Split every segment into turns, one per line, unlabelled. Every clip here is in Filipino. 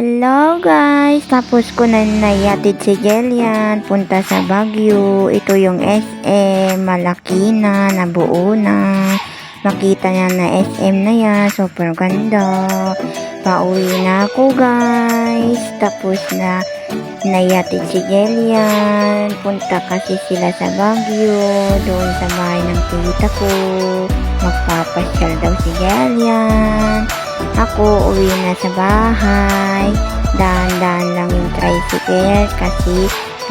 Hello guys! Tapos ko na naihatid si Jelian punta sa Baguio. Ito yung SM, malaki na, nabuo na. Makita niya na SM na yan, super ganda. Pauwi na ako guys. Tapos na naihatid si Jelian. Punta kasi sila sa Baguio, doon sa bahay ng tita ko. Magpapasyal daw si Jelian. Ako uwi na sa bahay. Dahan-dahan lang yung tricycle kasi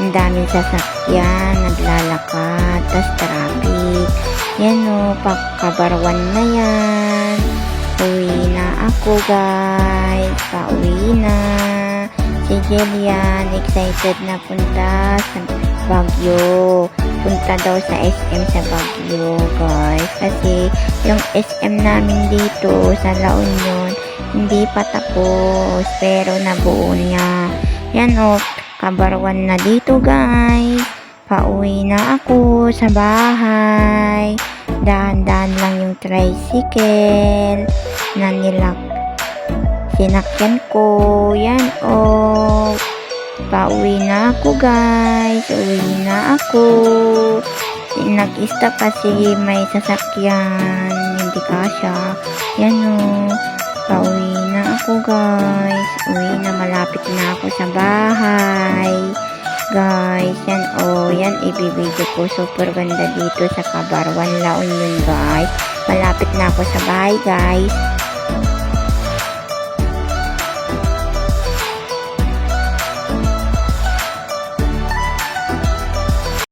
ang daming sasakyan, naglalakad, tas traffic. Yan o, pagkabarwan na yan. Uwi na ako guys. Pauwi na. Si Jelian, excited na punta sa Baguio. Punta daw sa SM sa Baguio guys. Kasi yung SM namin dito sa La Union, hindi pa tapos. Pero nabuo niya. Yan o, kabarwan na dito guys. Pauwi na ako sa bahay. Dahan-dahan lang yung tricycle na sinakyan ko. Yan o. Pauwi na ako guys. Uwi na ako. Nag-stop kasi may sasakyan. Hindi kasya. Yan o. Pauwi na ako guys. Uwi na, malapit na ako sa bahay. Guys, yan o. Yan ibibidyo ko. Super ganda dito sa Cabarwan, La Union guys. Malapit na ako sa bahay guys.